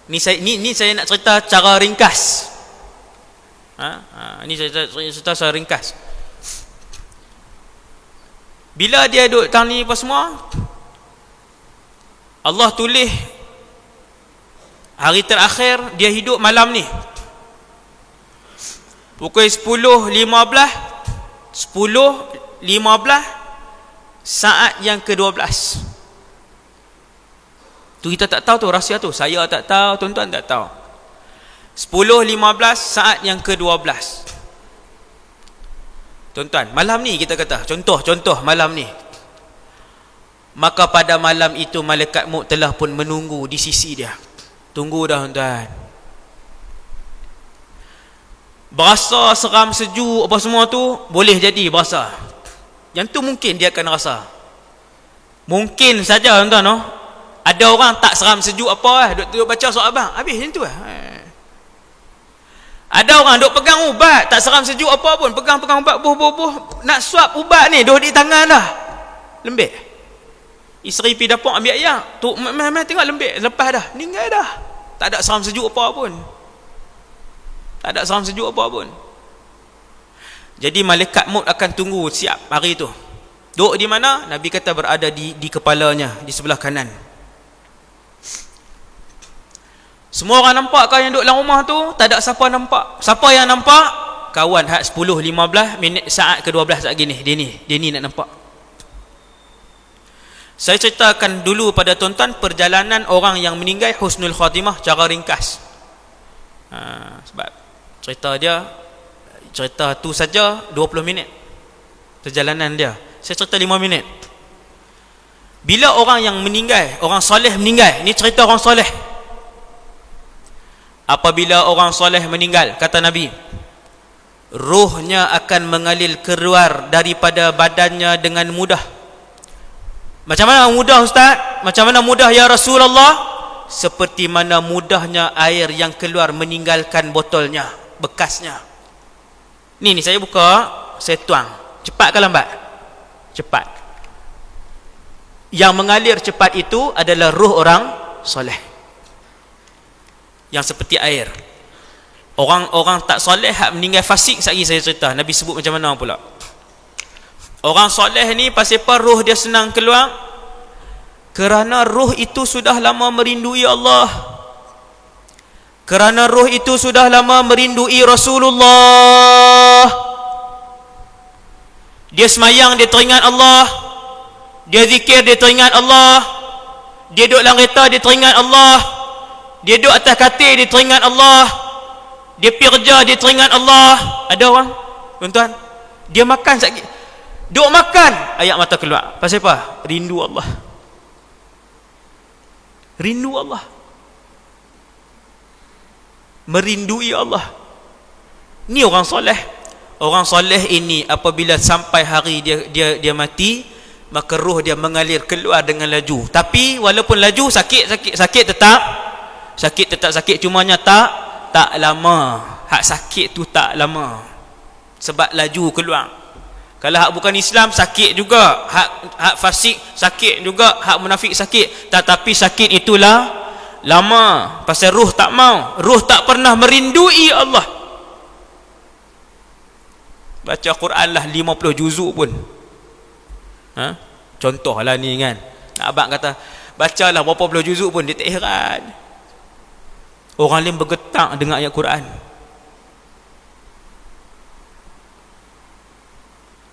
Ni saya nak cerita cara ringkas. Ini saya cerita secara ringkas. Bila dia duduk tang ni apa semua, Allah tulis hari terakhir dia hidup malam ni. Pukul 10.15 saat yang ke-12. Tu kita tak tahu tu rahsia tu. Saya tak tahu, tuan-tuan tak tahu. 10.15 saat yang ke-12. Tuan-tuan, malam ni kita kata, contoh malam ni. Maka pada malam itu malaikat maut telah pun menunggu di sisi dia. Tunggu dah tuan-tuan. Berasa seram sejuk apa semua tu boleh jadi berasa. Yang tu mungkin dia akan rasa. Mungkin saja tuan-tuan. Ada orang tak seram sejuk apa duk baca surat abang, habis macam tu Ada orang duk pegang ubat tak seram sejuk apa pun, pegang ubat buh nak suap ubat ni duk di tangan dah. Lembik. Isteri pergi dapur ambil air. Tu tengok lembik, lepas dah, meninggal dah. Tak ada seram sejuk apa pun. Tak ada seram sejuk apa pun. Jadi malaikat maut akan tunggu siap hari tu. Duduk di mana? Nabi kata berada di kepalanya, di sebelah kanan. Semua orang nampak kau yang duduk dalam rumah tu? Tak ada siapa nampak. Siapa yang nampak? Kawan hak 10-15 minit saat ke-12 saat gini. Dia ni nak nampak. Saya ceritakan dulu pada tuan-tuan perjalanan orang yang meninggal husnul khatimah cara ringkas. Sebab cerita tu saja 20 minit perjalanan dia. Saya cerita 5 minit. Bila orang yang meninggal, orang soleh meninggal, ni cerita orang soleh. Apabila orang soleh meninggal, kata Nabi, ruhnya akan mengalir keluar daripada badannya dengan mudah. Macam mana mudah Ustaz? Macam mana mudah ya Rasulullah? Seperti mana mudahnya air yang keluar meninggalkan botolnya, bekasnya. Ni saya buka, saya tuang. Cepat ke lambat? Cepat. Yang mengalir cepat itu adalah ruh orang soleh. Yang seperti air. Orang tak soleh hak meninggal fasik, sekali saya cerita. Nabi sebut macam mana pula. Orang soleh ni pasal apa ruh dia senang keluar? Kerana ruh itu sudah lama merindui Allah. Kerana ruh itu sudah lama merindui Rasulullah. Dia semayang, dia teringat Allah. Dia zikir, dia teringat Allah. Dia duduk dalam kereta, dia teringat Allah. Dia duduk atas katil, dia teringat Allah. Dia pergi kerja, dia teringat Allah. Ada orang, tuan-tuan, dia makan sakit, duk makan, air mata keluar. Pasal apa? Rindu Allah. Rindu Allah. Merindui Allah. Ni orang soleh. Orang soleh ini apabila sampai hari dia mati, maka ruh dia mengalir keluar dengan laju. Tapi walaupun laju, sakit tetap sakit, cumanya tak lama. Hak sakit tu tak lama sebab laju keluar. Kalau hak bukan Islam sakit juga, hak fasik sakit juga, hak munafik sakit, tetapi sakit itulah lama. Pasal ruh tak mau, ruh tak pernah merindui Allah. Baca Quran lah 50 juzuk pun. Contohlah ni kan. Abang kata bacalah berapa puluh juzuk pun dia tak heran. Orang lain bergetak dengar ayat Quran.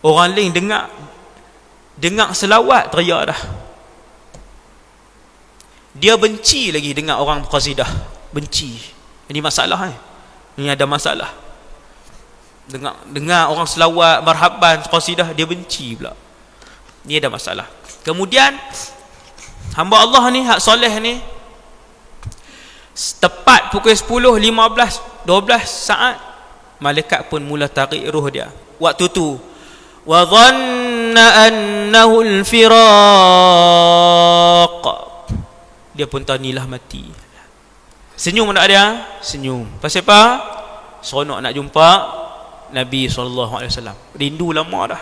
Orang lain dengar selawat teriak dah. Dia benci lagi dengar orang qasidah. Benci. Ini masalah Ini ada masalah. Dengar orang selawat, marhaban, qasidah, dia benci pula. Ini ada masalah. Kemudian hamba Allah ni, hak soleh ni, tepat pukul 10, 15, 12 saat, malaikat pun mula tarik ruh dia. Waktu tu, wa dhanna annahu al-firaq, dia pun tahu inilah mati. Senyum tak dia? Senyum. Pasal apa? Seronok nak jumpa Nabi SAW. Rindu lama dah.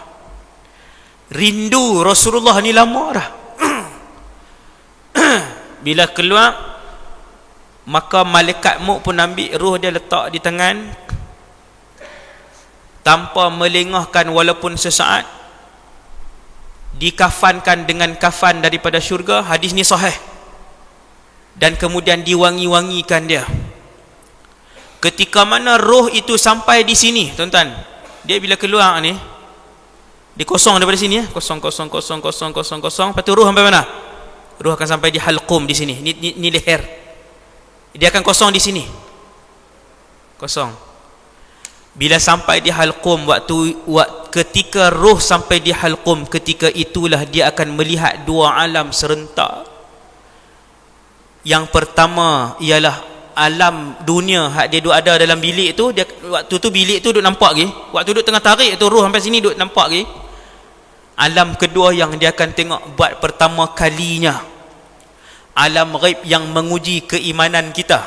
Rindu Rasulullah ni lama dah. Bila keluar, maka malaikat maut pun ambil roh dia, letak di tangan tanpa melengahkan walaupun sesaat, dikafankan dengan kafan daripada syurga. Hadis ni sahih. Dan kemudian diwangi-wangikan dia. Ketika mana roh itu sampai di sini, tuan-tuan, dia bila keluar ni, dia kosong daripada sini ya, kosong. Lepas tu roh sampai mana? Roh akan sampai di halqum di sini. Ni leher. Dia akan kosong di sini. Kosong. Bila sampai di halqum, ketika roh sampai di halqum, ketika itulah dia akan melihat dua alam serentak. Yang pertama ialah alam dunia, hak dia duk ada dalam bilik tu. Dia waktu tu bilik tu duk nampak lagi. Waktu duk tengah tarik tu roh sampai sini duk nampak lagi. Alam kedua yang dia akan tengok buat pertama kalinya, alam ghaib yang menguji keimanan kita.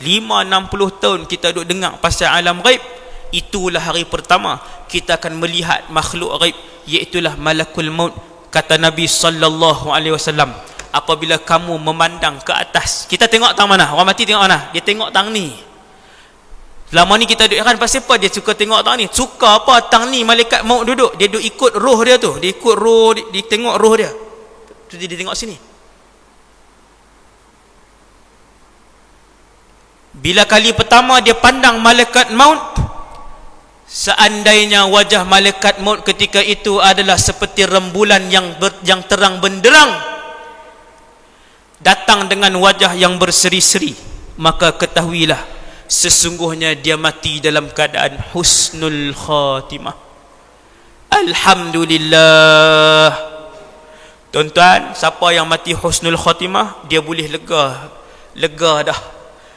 5-60 tahun kita duk dengar pasal alam ghaib. Itulah hari pertama kita akan melihat makhluk ghaib, iaitulah malakul maut. Kata Nabi sallallahu alaihi wasallam, apabila kamu memandang ke atas, kita tengok tang mana? Orang mati tengok mana? Dia tengok tang ni. Selama ni kita duduk heran pasal apa dia suka tengok tang ni? Suka apa tang ni malaikat maut duduk? Dia duduk ikut roh dia tu. Dia ikut roh, dia tengok roh dia. Tu dia tengok sini. Bila kali pertama dia pandang malaikat maut, seandainya wajah malaikat maut ketika itu adalah seperti rembulan yang terang benderang, datang dengan wajah yang berseri-seri, maka ketahuilah sesungguhnya dia mati dalam keadaan husnul khatimah. Alhamdulillah. Tuan-tuan, siapa yang mati husnul khatimah, dia boleh lega dah.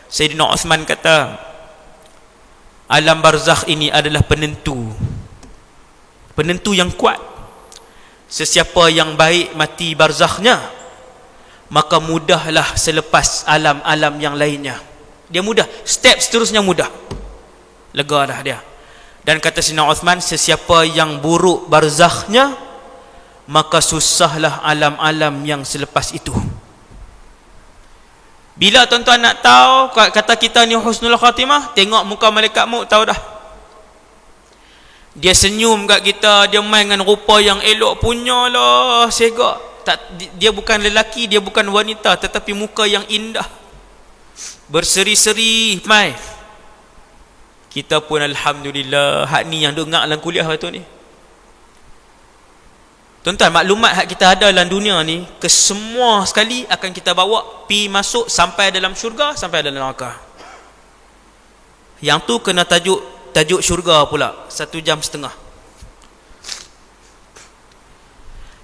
Sayyidina Uthman kata, alam barzakh ini adalah penentu yang kuat. Sesiapa yang baik mati barzakhnya, maka mudahlah selepas alam-alam yang lainnya. Dia mudah, step seterusnya mudah. Lega dah dia. Dan kata Sayyidina Uthman, sesiapa yang buruk barzakhnya, maka susahlah alam-alam yang selepas itu. Bila tuan-tuan nak tahu kata kita ni husnul khatimah, tengok muka malaikat maut, tahu dah. Dia senyum kat kita, dia main dengan rupa yang elok punya lah, segak. Dia bukan lelaki, dia bukan wanita, tetapi muka yang indah, berseri-seri mai. Kita pun alhamdulillah, hak ni yang duk ngak dalam kuliah tu ni. Tuan-tuan, maklumat hak kita ada dalam dunia ni, kesemua sekali akan kita bawa pi masuk sampai dalam syurga, sampai dalam neraka. Yang tu kena tajuk syurga pula, 1 jam setengah.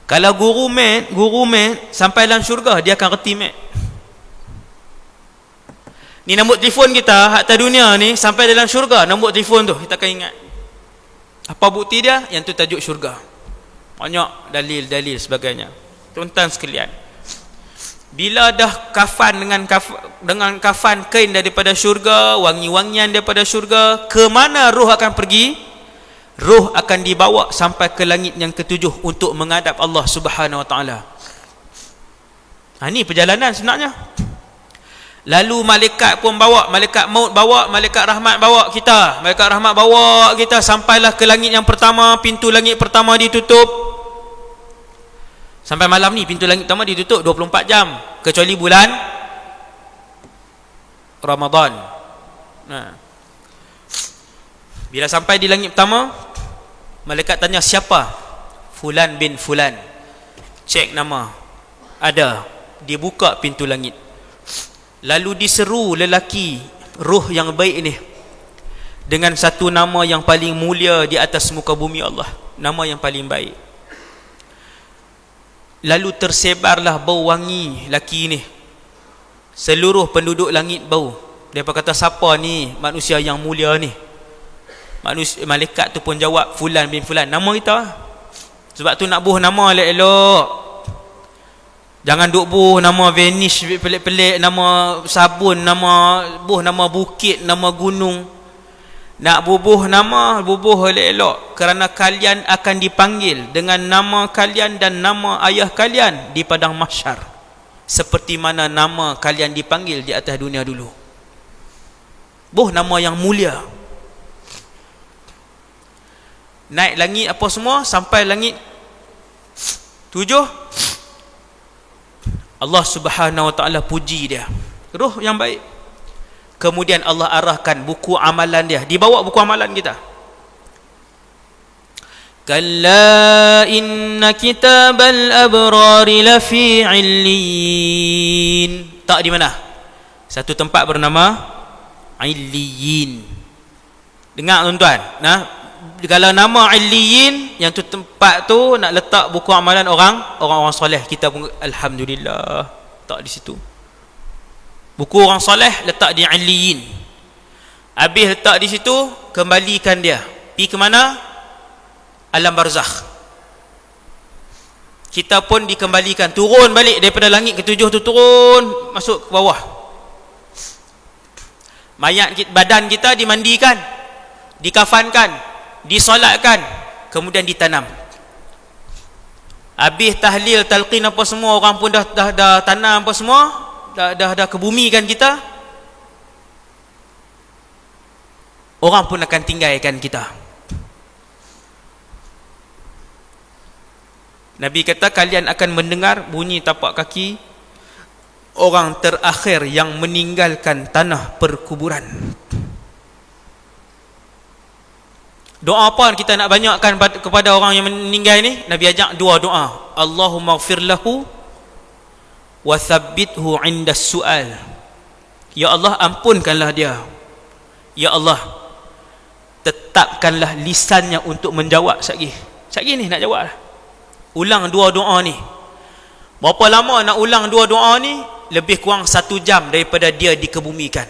Kalau guru mat sampai dalam syurga, dia akan reti mat. Ni nombor telefon kita hak atas dunia ni, sampai dalam syurga, nombor telefon tu kita akan ingat. Apa bukti dia? Yang tu tajuk syurga. Banyak dalil-dalil sebagainya. Tuan-tuan sekalian, bila dah kafan dengan kafan kain daripada syurga, wangi-wangian daripada syurga, ke mana roh akan pergi? Roh akan dibawa sampai ke langit yang ke-7 untuk menghadap Allah Subhanahu Wa Taala. Ini perjalanan sebenarnya. Lalu malaikat pun bawa, malaikat maut bawa, malaikat rahmat bawa kita. Malaikat rahmat bawa kita sampailah ke langit yang pertama. Pintu langit pertama ditutup. Sampai malam ni pintu langit pertama ditutup 24 jam, kecuali bulan Ramadan. Bila sampai di langit pertama, malaikat tanya siapa? Fulan bin Fulan. Cek nama, ada. Dia buka pintu langit. Lalu diseru lelaki ruh yang baik ini dengan satu nama yang paling mulia di atas muka bumi Allah, nama yang paling baik. Lalu tersebarlah bau wangi laki ini. Seluruh penduduk langit bau. Dia kata, siapa ni manusia yang mulia ni? Malaikat tu pun jawab, Fulan bin Fulan, nama kita. Sebab tu nak buh nama elok-elok. Jangan duk buh nama Vanish pelik-pelik, nama sabun, nama bukit, nama gunung. Nak bubuh nama, bubuh elok-elok, kerana kalian akan dipanggil dengan nama kalian dan nama ayah kalian di padang mahsyar. seperti mana nama kalian dipanggil di atas dunia dulu. Nama yang mulia. Naik langit apa semua, sampai langit 7, Allah Subhanahu wa taala puji dia, roh yang baik. Kemudian Allah arahkan buku amalan dia, dibawa buku amalan kita. Kalla inna kitabal abrari lafi illiyin. Tak di mana? Satu tempat bernama Illiyin. Dengar tuan-tuan, nah, kalau nama Illiyin, yang tu tempat tu nak letak buku amalan orang-orang soleh, kita pun alhamdulillah tak di situ. Buku orang soleh letak di Illiyin. Habis letak di situ, kembalikan dia. Pergi ke mana? Alam barzakh. Kita pun dikembalikan, turun balik daripada langit ke-7 tu, turun masuk ke bawah. Mayat kita, badan kita dimandikan, dikafankan, disolatkan, kemudian ditanam. Habis tahlil, talqin apa semua, orang pun dah tanam apa semua, dah kebumikan kita. Orang pun akan tinggalkan kita. Nabi kata kalian akan mendengar bunyi tapak kaki orang terakhir yang meninggalkan tanah perkuburan. Doa apa kita nak banyakkan kepada orang yang meninggal ni? Nabi ajak dua doa. Allahumma ighfir lahu wa thabbithu 'inda su'al. Ya Allah, ampunkanlah dia. Ya Allah, tetapkanlah lisannya untuk menjawab sekali. Sekali ni nak jawab lah. Ulang dua doa ni. Berapa lama nak ulang dua doa ni? Lebih kurang 1 jam daripada dia dikebumikan.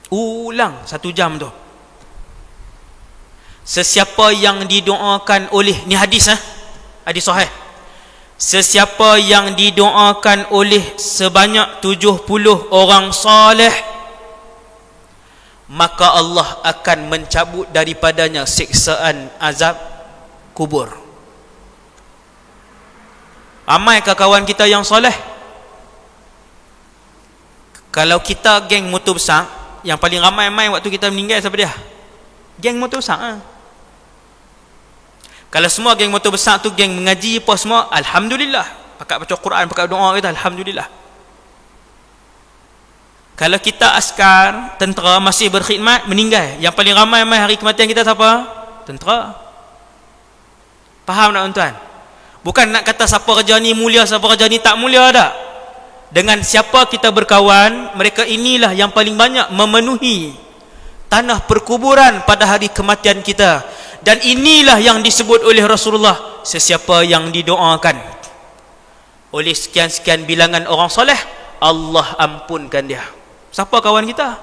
Ulang 1 jam tu. Sesiapa yang didoakan oleh, ni hadis hadis sahih. Sesiapa yang didoakan oleh sebanyak 70 orang soleh, maka Allah akan mencabut daripadanya siksaan azab kubur. Ramai ke kawan kita yang soleh? Kalau kita geng motor besar, yang paling ramai main waktu kita meninggal siapa dia? Geng motor besar. Kalau semua geng motor besar tu geng mengaji apa semua, alhamdulillah. Pakat baca Quran, pakat doa kita, alhamdulillah. Kalau kita askar, tentera masih berkhidmat, meninggal, yang paling ramai main hari kematian kita siapa? Tentera. Faham tak tuan-tuan? Bukan nak kata siapa kerja ni mulia, siapa kerja ni tak mulia tak. Dengan siapa kita berkawan, mereka inilah yang paling banyak memenuhi tanah perkuburan pada hari kematian kita. Dan inilah yang disebut oleh Rasulullah, sesiapa yang didoakan oleh sekian-sekian bilangan orang soleh, Allah ampunkan dia. Siapa kawan kita?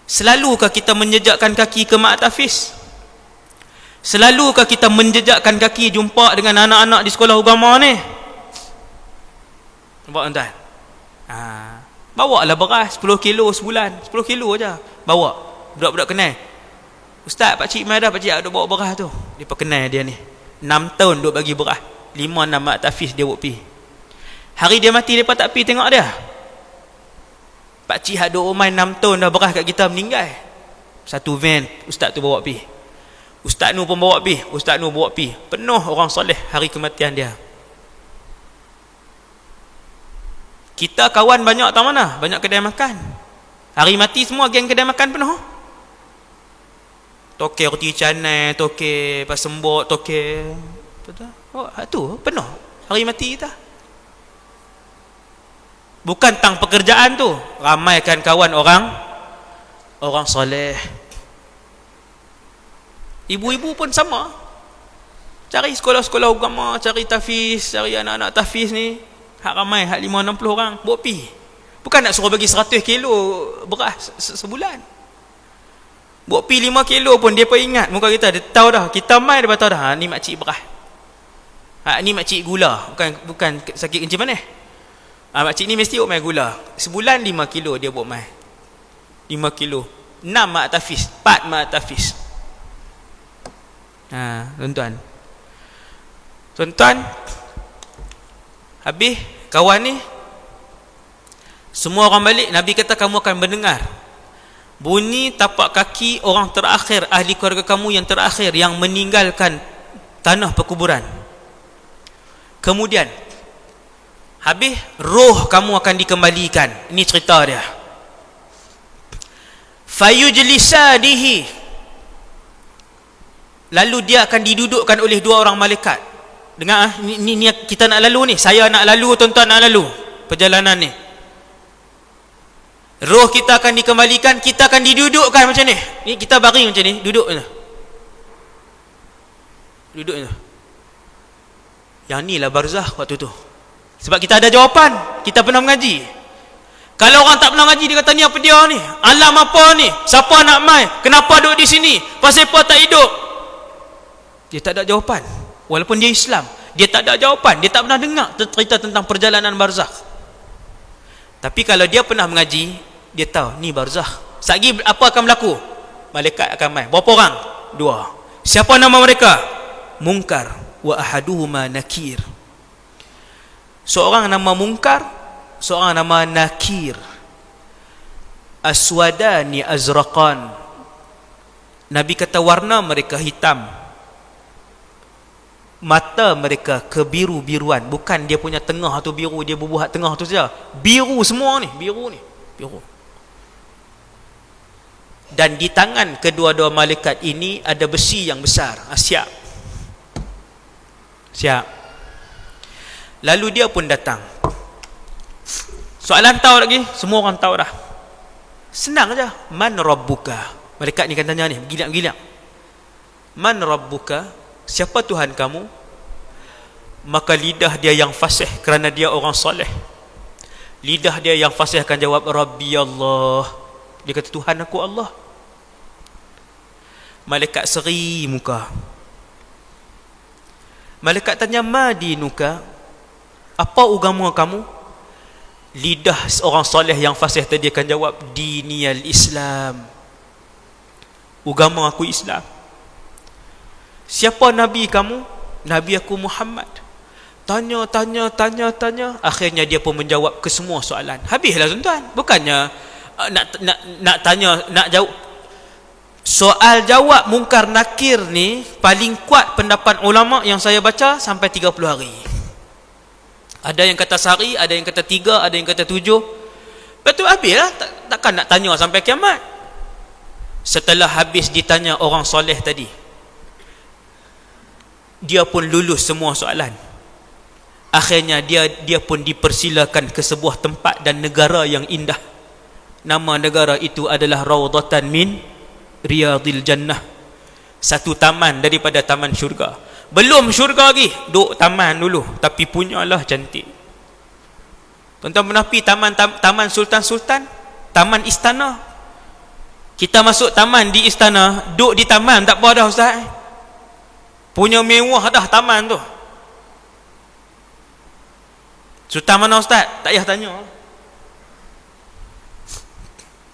Selalukah kita menjejakkan kaki ke Mak Tafiz? Selalukah kita menjejakkan kaki jumpa dengan anak-anak di sekolah agama ni? Nampak tuan-tuan? Bawa lah beras 10 kilo sebulan, 10 kilo aja bawa. Budak-budak kenal, Ustaz, pakcik mai dah, pakcik ada bawa beras tu. Dia kenal dia ni 6 tahun duk bagi beras, 5-6 Mak Tafiz dia buat pi. Hari dia mati, mereka tak pi tengok dia. Pakcik ada umai 6 tahun dah beras kat kita, meninggal. Satu van ustaz tu bawa pi, ustaz nu pun bawa pi, ustaz nu bawa pi. Penuh orang soleh hari kematian dia. Kita kawan banyak tak mana? Banyak kedai makan. Hari mati semua geng kedai makan penuh. Toke roti canai, toke pasembok, toke tu penuh hari mati kita. Bukan tang pekerjaan tu, ramaikan kawan orang soleh. Ibu-ibu pun sama, cari sekolah-sekolah agama, cari tafiz, cari anak-anak tafiz ni. Hak ramai, hak 5-60 orang buat pi. Bukan nak suruh bagi 100 kilo beras sebulan. Buat pi 5 kilo pun dia pun ingat muka kita. Dia tahu dah, kita mai dia tahu dah, ni makcik beras, ni makcik gula. Bukan sakit kencing manis. Makcik ni mesti buat mai gula. Sebulan 5 kilo dia buat mai. 5 kilo 6 Mak Tafiz, 4 Mak Tafiz. Tuan-tuan, Habis kawan ni semua orang balik, Nabi kata kamu akan mendengar bunyi tapak kaki orang terakhir, ahli keluarga kamu yang terakhir yang meninggalkan tanah perkuburan. Kemudian habis roh kamu akan dikembalikan. Ini cerita dia. Fayujlisadihi, lalu dia akan didudukkan oleh dua orang malaikat. Dengar, ni kita nak lalu ni, saya nak lalu, tuan-tuan nak lalu perjalanan ni. Roh kita akan dikembalikan, kita akan didudukkan macam ni. Ni kita baring macam ni, duduk je. Duduk je. Yang ni lah barzakh waktu tu. Sebab kita ada jawapan, kita pernah mengaji. Kalau orang tak pernah mengaji, dia kata ni apa dia ni? Alam apa ni? Siapa nak mai? Kenapa duduk di sini? Pasal apa tak hidup? Dia tak ada jawapan. Walaupun dia Islam, dia tak ada jawapan. Dia tak pernah dengar cerita tentang perjalanan barzakh. Tapi kalau dia pernah mengaji, dia tahu ni barzakh. Sagi apa akan berlaku? Malaikat akan mai. Berapa orang? 2. Siapa nama mereka? Munkar wa ahaduhuma nakir. Seorang nama Munkar, seorang nama Nakir. Aswadani azraqan. Nabi kata warna mereka hitam, mata mereka kebiru-biruan. Bukan dia punya tengah tu biru, dia berbuhat tengah tu saja. Biru semua ni, biru ni, biru. Dan di tangan kedua-dua malaikat ini ada besi yang besar. Siap. Siap. Lalu dia pun datang. Soalan tahu lagi, semua orang tahu dah. Senang aja. Man rabbuka? Malaikat ni kan tanya ni, bergilang-gilang. Man rabbuka? Siapa Tuhan kamu? Maka lidah dia yang fasih, kerana dia orang soleh. Lidah dia yang fasih akan jawab, Rabbi Allah. Dia kata, Tuhan aku Allah. Malaikat seri muka. Malaikat tanya, ma dinuka? Apa agama kamu? Lidah orang soleh yang fasih tadi akan jawab, diniyal Islam. Agama aku Islam. Siapa Nabi kamu? Nabi aku Muhammad. Tanya. Akhirnya dia pun menjawab ke semua soalan. Habislah tuan-tuan. Bukannya nak tanya, nak jawab. Soal jawab Munkar Nakir ni paling kuat pendapat ulama yang saya baca sampai 30 hari. Ada yang kata sehari, ada yang kata 3, ada yang kata 7. Betul, habislah. Takkan nak tanya sampai kiamat. Setelah habis ditanya orang soleh tadi, dia pun lulus semua soalan. Akhirnya dia pun dipersilakan ke sebuah tempat dan negara yang indah. Nama negara itu adalah Raudhatan min Riyadil Jannah. Satu taman daripada taman syurga. Belum syurga lagi, duk taman dulu, tapi punyalah cantik. Tuan-tuan pernah pergi taman Sultan-Sultan, taman istana. Kita masuk taman di istana, duk di taman tak apa dah ustaz. Punya mewah dah taman tu. Sultan mana ustaz? Tak payah tanya.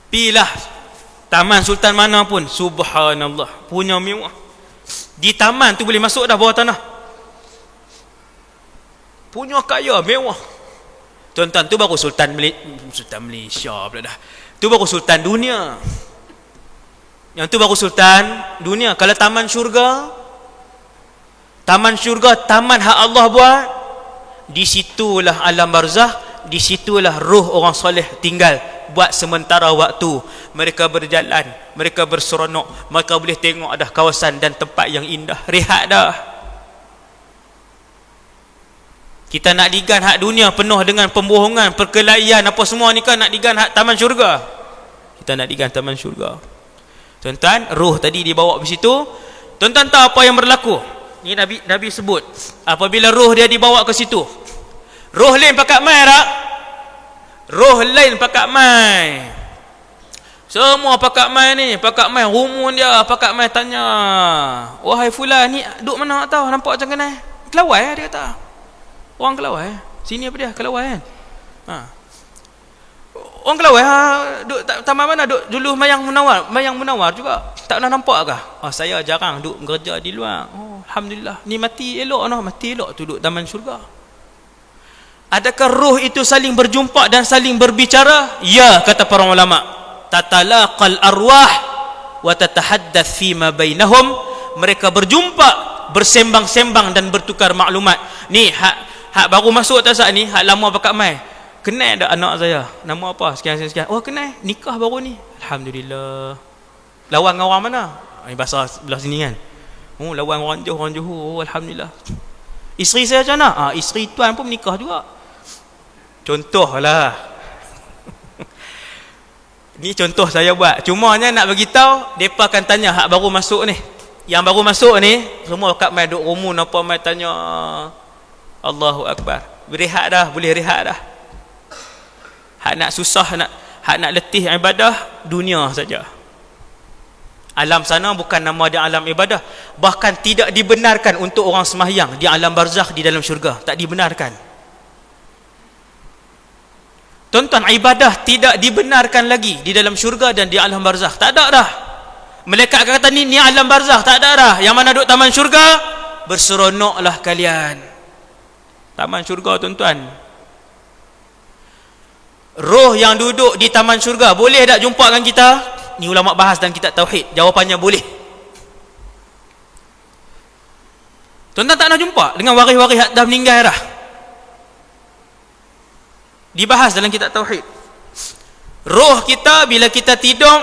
Pilah taman Sultan mana pun, subhanallah, punya mewah. Di taman tu boleh masuk dah bawah tanah. Punya kaya, mewah. Tuan-tuan, tu baru Sultan Malaysia pula dah. Tu baru Sultan dunia. Yang tu baru Sultan dunia. Kalau taman syurga, taman hak Allah buat, di situlah alam barzakh, di situlah ruh orang soleh tinggal buat sementara waktu. Mereka berjalan, mereka berseronok, mereka boleh tengok ada kawasan dan tempat yang indah. Rehat dah. Kita nak digan hak dunia penuh dengan pembohongan, perkelahian, apa semua ni kan, nak digan hak taman syurga. Kita nak digan taman syurga. Tuan-tuan, roh tadi dibawa ke situ. Tuan-tuan tahu apa yang berlaku? Ni Nabi sebut, apabila roh dia dibawa ke situ, roh lain pakat mai tak? Roh lain pakat mai. Semua pakat mai ni, pakat mai rumun dia, pakat mai tanya, wahai fulan ni duk mana tak tahu, nampak macam kena Kelawai dia kata. Orang Kelawai. Sini apa dia? Kelawai kan? Ha. Orang Kelawai duk taman mana? Duk dulu Mayang Munawar juga. Tak pernah nampak kah? Oh, saya jarang duk bekerja di luar. Oh, alhamdulillah. Ni mati elok noh, mati elok tu duk taman syurga. Adakah roh itu saling berjumpa dan saling berbicara? Ya, kata para ulama. Tatalaqal arwah wa tatahaddath fima bainahum. Mereka berjumpa, bersembang-sembang dan bertukar maklumat. Ni hak baru masuk tak sat ni, hak lama pakat mai. Kenal dak anak saya? Nama apa? Sekian. Oh, kenal. Nikah baru ni. Alhamdulillah. Lawan dengan orang mana? Ini bahasa belah sini kan. Oh, lawan orang Johor. Oh, alhamdulillah. Isteri saya macam mana? Isteri tuan pun menikah juga. Contohlah. Ni contoh saya buat. Cumanya nak bagi tahu, depa akan tanya hak baru masuk ni. Yang baru masuk ni, semua kat mai duk rumun apa mai tanya. Allahu akbar. Berehat dah, boleh rehat dah. Hak nak susah, hak nak letih ibadah dunia saja. Alam sana bukan nama dia alam ibadah. Bahkan tidak dibenarkan untuk orang sembahyang di alam barzakh di dalam syurga. Tak dibenarkan. Tuan-tuan, ibadah tidak dibenarkan lagi di dalam syurga dan di alam barzakh. Tak ada dah. Malaikat kata ni alam barzakh, tak ada dah. Yang mana duduk taman syurga, berseronoklah kalian. Taman syurga, tuan-tuan. Roh yang duduk di taman syurga boleh tak jumpa dengan kita? Ni ulama bahas dalam kitab tauhid. Jawapannya boleh. Tuan-tuan tak nak jumpa dengan waris-waris yang dah meninggal dah. Dibahas dalam kitab tauhid. Roh kita bila kita tidur,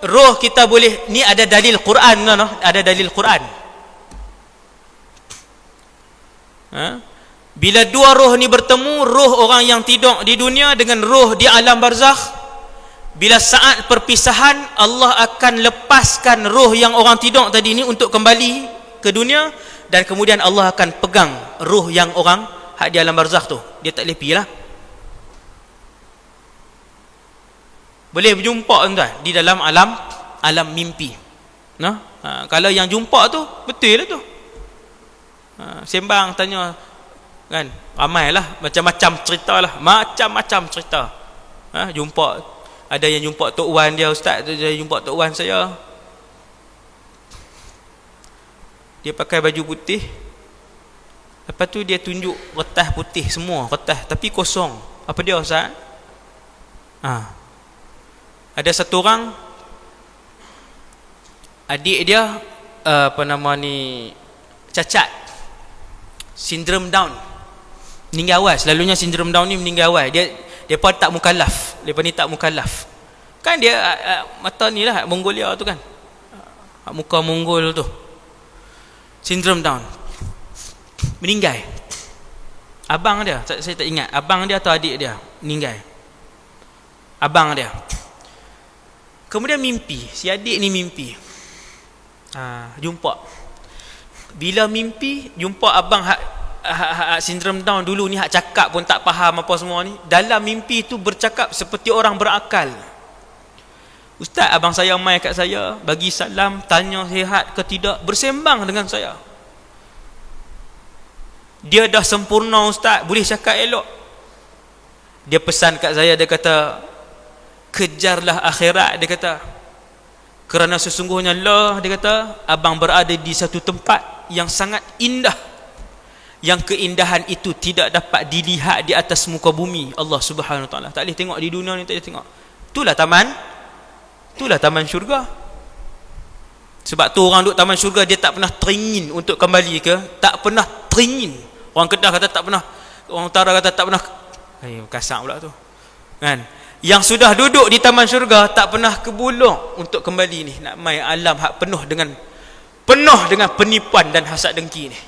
roh kita boleh, ni ada dalil Quran, ada dalil Quran. Bila dua roh ni bertemu, roh orang yang tidur di dunia dengan roh di alam barzakh, bila saat perpisahan, Allah akan lepaskan roh yang orang tidur tadi ni untuk kembali ke dunia, dan kemudian Allah akan pegang roh yang orang hak di alam barzakh tu. Dia tak boleh pergi lah. Boleh berjumpa, tuan, di dalam alam mimpi. Kalau yang jumpa tu betul lah tu. Sembang tanya kan, ramailah macam-macam cerita lah, macam-macam cerita. Jumpa, ada yang jumpa Tok Wan dia, ustaz, ada yang jumpa Tok Wan saya. Dia pakai baju putih. Lepas tu dia tunjuk retas putih semua, retas tapi kosong. Apa dia, ustaz? Ada satu orang, adik dia cacat, sindrom Down, meninggal awal. Selalunya sindrom Down ni meninggal awal. Depa tak mukallaf. Depa ni tak mukallaf. Kan dia mata ni lah, Mongolia tu kan, muka Mongol tu. Sindrom Down, meninggal. Abang dia, saya tak ingat abang dia atau adik dia meninggal. Abang dia. Kemudian mimpi, si adik ni mimpi. Jumpa. Bila mimpi, jumpa abang sindrom Down dulu ni, hak cakap pun tak faham apa semua ni. Dalam mimpi tu bercakap seperti orang berakal. Ustaz, abang saya mai kat saya, bagi salam, tanya sihat ke tidak, bersembang dengan saya. Dia dah sempurna, ustaz, boleh cakap elok. Dia pesan kat saya, dia kata, kejarlah akhirat, dia kata. Kerana sesungguhnya Allah, dia kata, abang berada di satu tempat yang sangat indah, yang keindahan itu tidak dapat dilihat di atas muka bumi Allah Subhanahu Wa Taala. Tak boleh tengok di dunia ni, tak boleh tengok. Itulah taman syurga. Sebab tu orang duduk taman syurga, dia tak pernah teringin untuk kembali ke, tak pernah teringin. Orang Kedah kata tak pernah, orang Utara kata tak pernah. Kasar pula tu kan. Yang sudah duduk di taman syurga tak pernah kebulung untuk kembali ni, nak mai alam hak penuh dengan penipuan dan hasad dengki ni.